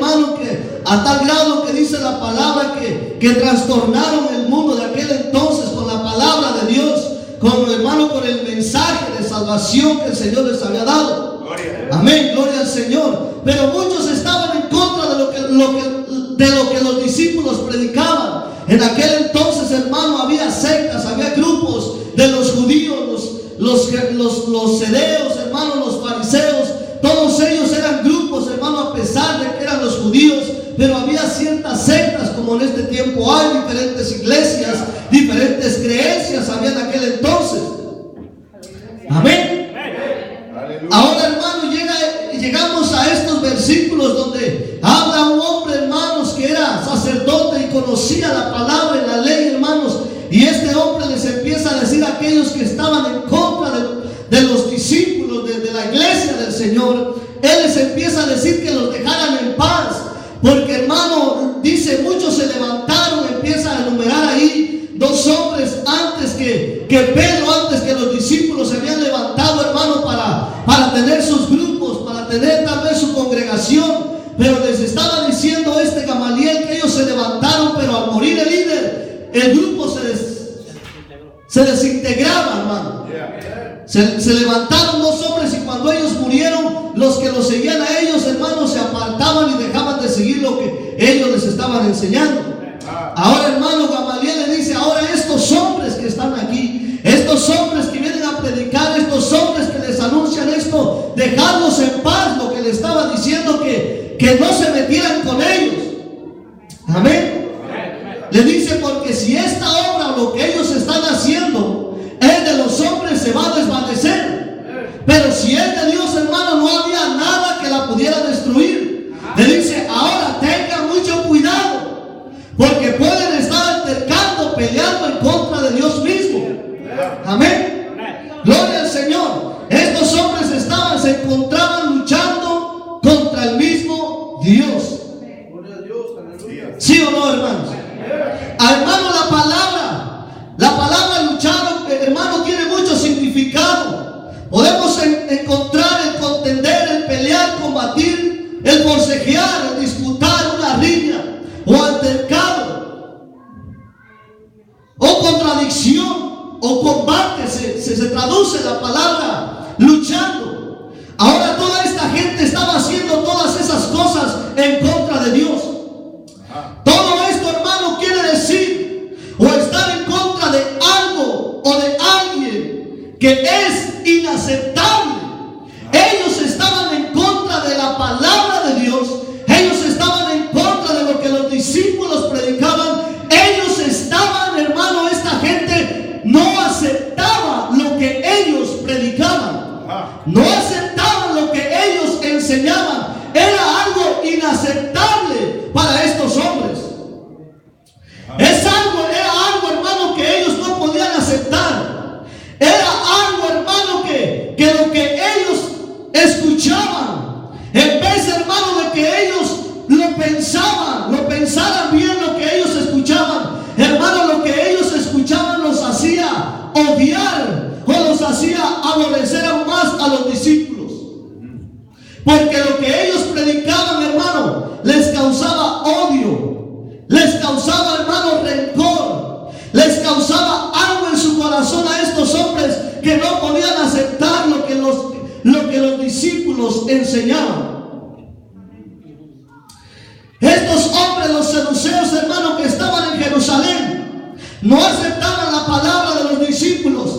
hermano, que a tal grado que dice la palabra que trastornaron el mundo de aquel entonces con la palabra de Dios, con el mensaje de salvación que el Señor les había dado. Amén, gloria al Señor. Pero muchos estaban en contra de lo que los discípulos predicaban. En aquel entonces, hermano, había sectas, había grupos de los judíos, los cedeos, hermano, los fariseos. Todos ellos eran grupos, hermano, a pesar de que eran los judíos. Pero había ciertas sectas, como en este tiempo hay diferentes iglesias, diferentes creencias había en aquel entonces. Amén. Ahora, hermano, llegamos a estos versículos donde habla un hombre, hermanos, que era sacerdote y conocía la palabra y la ley, hermanos. Y este hombre les empieza a decir a aquellos que estaban en contra de los discípulos de la iglesia del Señor, él les empieza a decir que los dejaran en paz. Porque, hermano, dice, muchos se levantaron, empieza a enumerar ahí dos hombres antes que Pedro, antes que los discípulos se habían levantado, hermano, para tener sus grupos, para tener tal vez su congregación. Pero les estaba diciendo Gamaliel que ellos se levantaron, pero al morir el líder, el grupo se desintegraba, hermano. Se levantaron dos hombres y cuando ellos murieron, los que los seguían a ellos, hermanos, se apartaban y dejaban de seguir lo que ellos les estaban enseñando. Ahora, hermano, Gamaliel le dice, ahora estos hombres que están aquí, estos hombres que vienen a predicar, estos hombres que les anuncian esto, dejadlos en paz, lo que le estaba diciendo que no se metieran con ellos. Amén. Le dice, porque si esta obra, lo que ellos están haciendo, es de los hombres, se va a desvanecer. Pero si es de Dios, hermano, no había nada que la pudiera destruir. Le dice, ahora tengan mucho cuidado, porque pueden estar altercando, peleando en contra de Dios mismo. Amén. Gloria al Señor. Estos hombres se encontraban luchando contra el mismo Dios. ¿Sí o no, hermanos? Hermano, la palabra luchar, hermano, tiene mucho significado. Podemos encontrar el contender, el pelear, combatir, el forcejear, el disputar, una riña o altercado o contradicción o combate. Se traduce la palabra luchando. Ahora toda esta gente estaba haciendo todas esas cosas en contra de Dios. Todo esto, hermano, quiere decir o estar en contra de algo o de alguien que es inaceptable. Ellos estaban en contra de la palabra de Dios. Ellos estaban en contra de lo que los discípulos predicaban. Ellos estaban, hermano, esta gente no aceptaba lo que ellos predicaban. No aceptaban lo que ellos enseñaban. Era algo inaceptable para estos hombres. Era algo, hermano, que ellos no podían aceptar. Era algo, hermano, que lo que ellos escuchaban, en vez, hermano, de que ellos pensaran bien lo que ellos escuchaban, hermano, lo que ellos escuchaban los hacía odiar o los hacía aborrecer aún más a los discípulos. Porque lo que ellos predicaban, hermano, les causaba odio, les causaba, hermano, rencor, les causaba algo en su corazón a estos hombres que no podían aceptar lo que los discípulos enseñaban. Estos hombres, los saduceos, hermano, que estaban en Jerusalén, no aceptaban la palabra de los discípulos.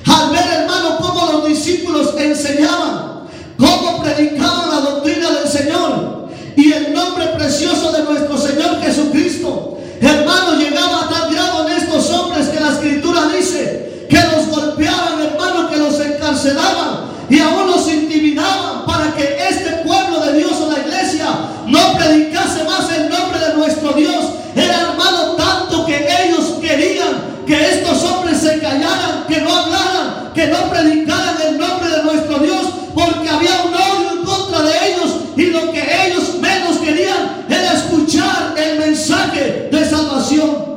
Al ver, hermano, cómo los discípulos enseñaban, cómo predicaban la doctrina del Señor y el nombre precioso de nuestro Señor Jesucristo, hermano, llegaba a tal grado en estos hombres que la Escritura dice que los golpeaban, hermano, que los encarcelaban y aún los intimidaban para que este pueblo de Dios o la iglesia no predicase más el nombre de nuestro Dios. Era, hermano, tanto que ellos querían que estos hombres se callaran, que no hablaran, que no predicaran el nombre de nuestro Dios, porque había un odio en contra de ellos y lo que ellos menos querían era escuchar el mensaje de salvación.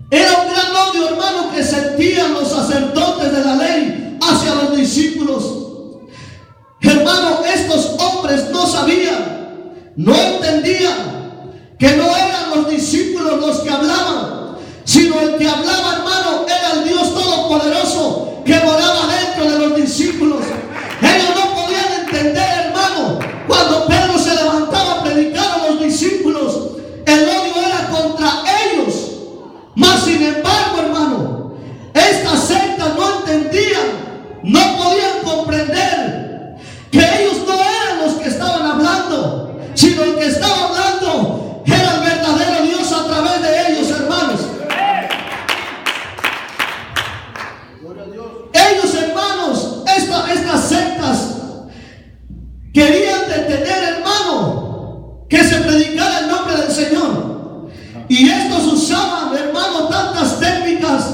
Era un gran odio, hermano, que sentían los sacerdotes de la ley hacia los discípulos. Hermano, estos no entendían que no eran los discípulos los que hablaban, sino el que hablaba, hermano, era el Dios Todopoderoso que moraba dentro de los discípulos. Ellos no podían entender, hermano, cuando Pedro se levantaba a predicar a los discípulos, el odio era contra ellos. Mas sin embargo, hermano, estas sectas no entendían, no podían comprender que ellos no eran los que estaban hablando, sino el que estaba hablando era el verdadero Dios a través de ellos, hermanos. Ellos, hermanos, estas sectas querían detener, hermano, que se predicara el nombre del Señor. Y estos usaban, hermano, tantas técnicas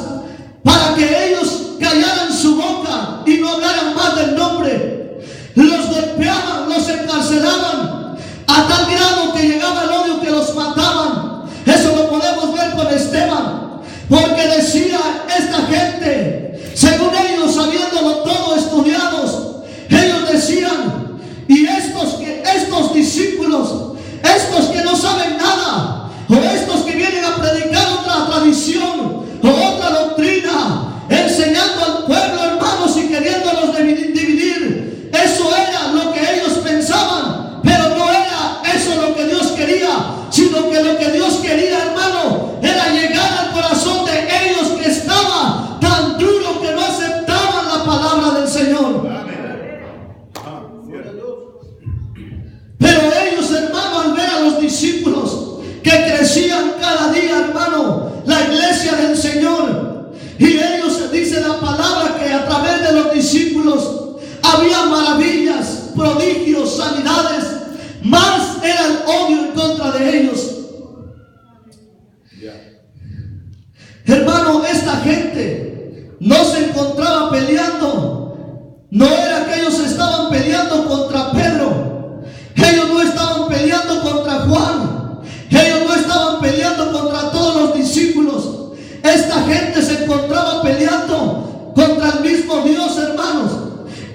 para que ellos callaran su boca y no hablaran más del nombre. Los golpeaban, los encarcelaban, a tal grado que llegaba el odio que los mataban. Eso lo podemos ver con Esteban, porque decía esta gente, según ellos, sabiéndolo todo, estudiados, ellos decían, y estos discípulos, estos que no saben nada, o estos que vienen a predicar otra tradición o otra doctrina, enseñando al pueblo, hermanos, y queriéndolos dividir, eso era lo que ellos pensaban, pero no era eso lo que Dios quería, sino que lo que Dios quería, hermano, era llegar al corazón de ellos que estaba tan duro que no aceptaban la palabra del Señor. Pero ellos, hermano, al ver a los discípulos que crecían cada día, hermano, la iglesia del Señor, y ellos, dice la palabra, que a través de los discípulos había maravillas, prodigios, sanidades, más era el odio en contra de ellos. Hermano, esta gente no se encontraba peleando, no era que ellos estaban peleando contra Pedro, ellos no estaban peleando contra Juan, ellos no estaban peleando contra todos los discípulos. Esta gente se encontraba peleando contra el mismo Dios, hermanos.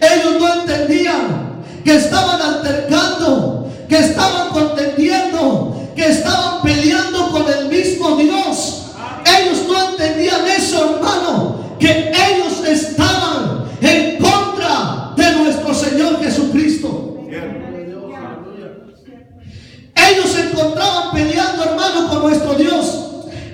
Ellos no entendían que estaban altercando, que estaban contendiendo, que estaban peleando con el mismo Dios. Ellos no entendían eso, hermano, que ellos estaban en contra de nuestro Señor Jesucristo. Ellos se encontraban peleando, hermano, con nuestro Dios.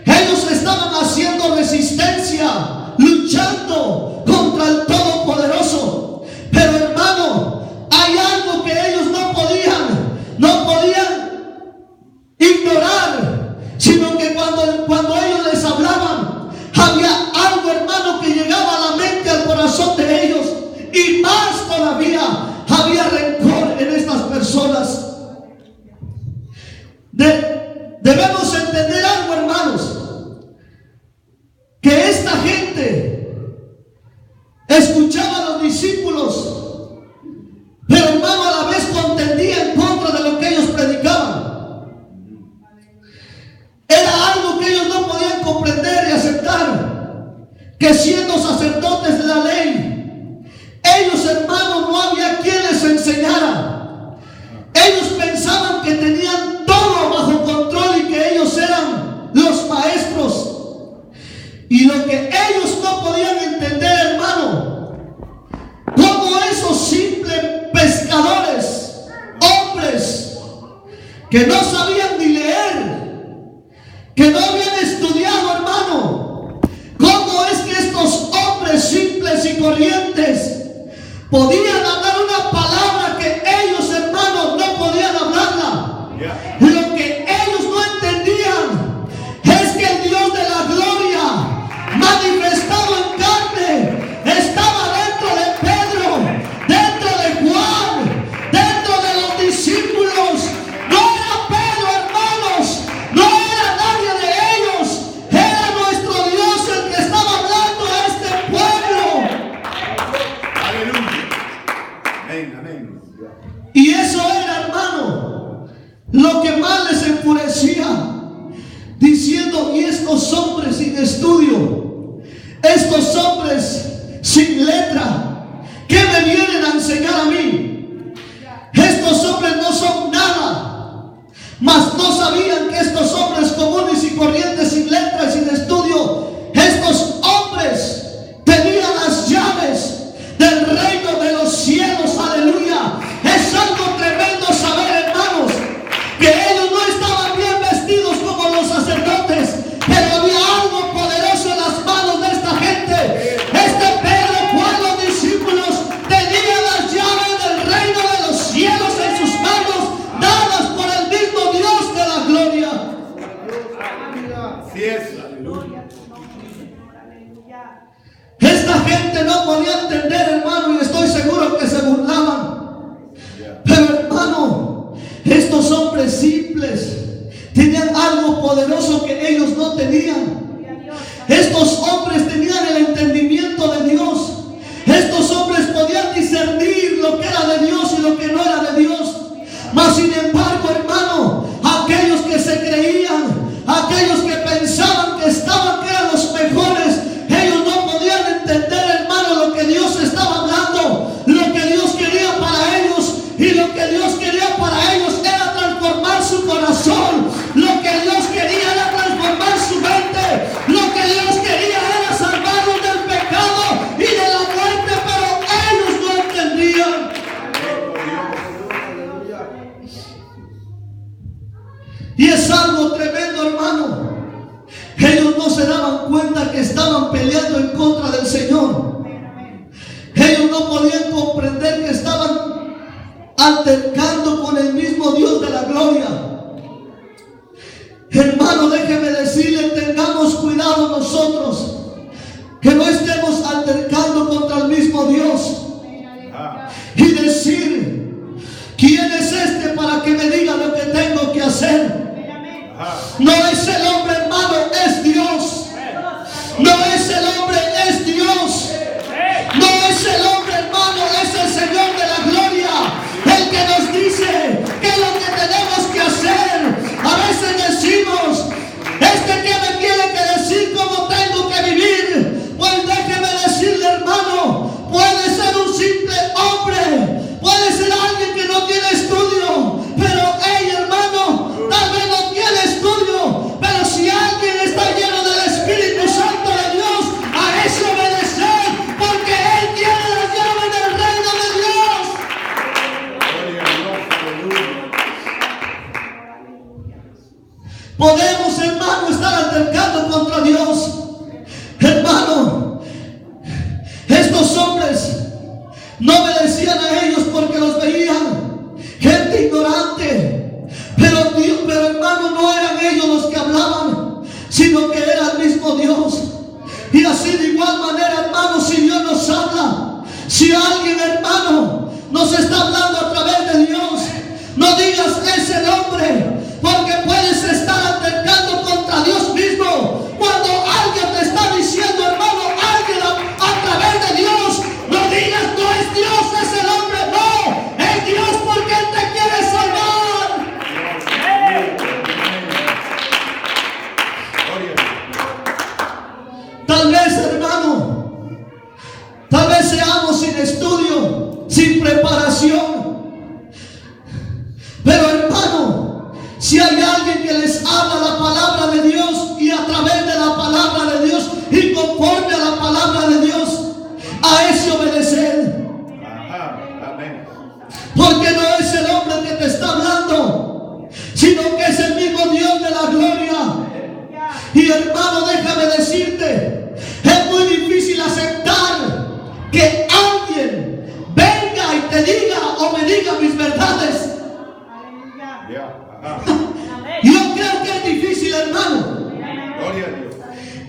Ellos estaban haciendo resistencia, luchando contra el Todopoderoso. Pero, hermano, hay algo que ellos no podían ignorar, sino que cuando ellos les hablaban, había algo, hermano, que llegaba a la mente, al corazón de ellos, y más todavía, había rencor en estas personas. Debemos entender algo, hermanos, que esta gente escuchaba a los discípulos, pero, hermano, a la vez contendía en contra de lo que ellos predicaban. Era algo que ellos no podían comprender y aceptar, que siendo sacerdotes de la ley, ellos, hermanos, no había quien les enseñara. Ellos pensaban que tenían todo bajo control y que ellos eran los maestros. Y lo que ellos no podían entender, hermano, como esos simples pescadores, hombres que no sabían ni leer, que no habían estudiado, hermano, cómo es que estos hombres simples y corrientes podían hablar una palabra que ellos, hermanos, no podían hablarla. Lo que ellos no entendían es que el Dios de la gloria, manifestado en carne, estaba dentro de Pedro, dentro de Juan, dentro de los discípulos. No era Pedro, hermanos, no era nadie de ellos, era nuestro Dios el que estaba hablando a este pueblo. Aleluya. Amén, amén. Y eso era, hermano, lo que más les enfurecía, diciendo: y estos hombres sin estudio, estos hombres sin letra, ¿qué me vienen a enseñar a mí? Estos hombres no son nada. sabían que estos hombres comunes y corrientes, sin letra y sin estudio, estos hombres tenían las llaves del reino de los cielos. Aleluya. Es algo tremendo saber, hermanos, que ellos no estaban bien vestidos como los sacerdotes, pero había algo poderoso en las manos de esta gente. Este Pedro, Juan, los discípulos tenían las llaves del reino de los cielos en sus manos, dadas por el mismo Dios de la gloria. Así es. Esta gente no podía entender, hermano, y estoy seguro que se burlaban. Pero, hermano, estos hombres simples tenían algo poderoso que ellos no tenían. Estos hombres tenían el entendimiento de Dios. Estos hombres podían discernir lo que era de Dios y lo que no era de Dios. Mas sin embargo, hermano, aquellos que se creían, aquellos que pensaban que eran los mejores, ellos no podían entender, hermano, lo que Dios estaba hablando, lo que Dios quería para ellos. Y lo que Dios quería para ellos era transformar su corazón. Lo que Dios quería era transformar su mente. Lo que Dios quería era salvarlos del pecado y de la muerte, pero ellos no entendían. Y es algo tremendo, hermano. Ellos no se daban cuenta que estaban peleando en contra del Señor. Ellos no podían comprender que estaban altercando con el mismo Dios de la gloria. Hermano, déjeme decirle, tengamos cuidado nosotros, que no estemos altercando contra el mismo Dios y decir: ¿quién es este para que me diga lo que tengo que hacer? No es el hombre, hermano, es Dios. No es el hombre, es Dios. No es el hombre, hermano, es el Señor de la gloria, el que nos dice qué es lo que tenemos que hacer. A veces decimos: ¿qué me tiene que decir cómo tengo que vivir? Pues déjeme decirle, hermano, puede ser un simple hombre, puede ser alguien que no tiene estudio, pero hermano, tal vez no tiene estudio, pero si alguien está lleno del Espíritu Santo de Dios, a ese obedecer, porque Él tiene las llaves del reino de Dios. Podemos, hermano, estar altercando contra Dios. Hermano, estos hombres no obedecían a ellos porque los veían gente ignorante. Pero hermano, no eran ellos los que hablaban, sino que era el mismo Dios. Y así de igual manera, hermano, si Dios nos habla, si alguien, hermano, nos está hablando a través de Dios, no digas ese nombre, porque puedes estar altercando contra Dios mismo. Cuando alguien te está diciendo, hermano, alguien a través de Dios, no digas: no es Dios ese nombre, no, es Dios, porque Él te quiere salvar. Tal vez, hermano, tal vez seamos sin estudio, sin preparación, pero, hermano, si hay alguien que les habla la palabra de Dios, y a través de la palabra de Dios y conforme a la palabra de Dios, a ese obedecer. Porque no es el hombre que te está hablando, sino que es el mismo Dios de la gloria. Y, hermano, déjame decirte, es muy difícil aceptar que alguien venga y te diga o me diga mis verdades. Yo creo que es difícil, hermano.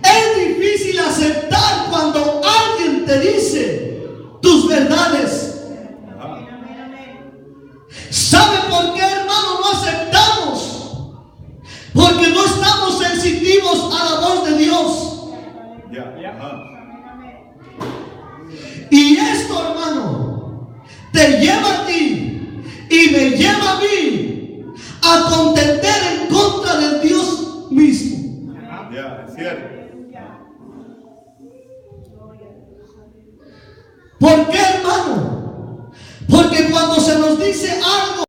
Es difícil aceptar cuando alguien te dice tus verdades. ¿Sabe por qué, hermano, no aceptamos? Porque no estamos sensitivos a la voz de Dios. Y esto, hermano, te lleva a ti y me lleva a mí a contender en contra del Dios mismo. Es cierto. ¿Por qué, hermano? Porque cuando se nos dice algo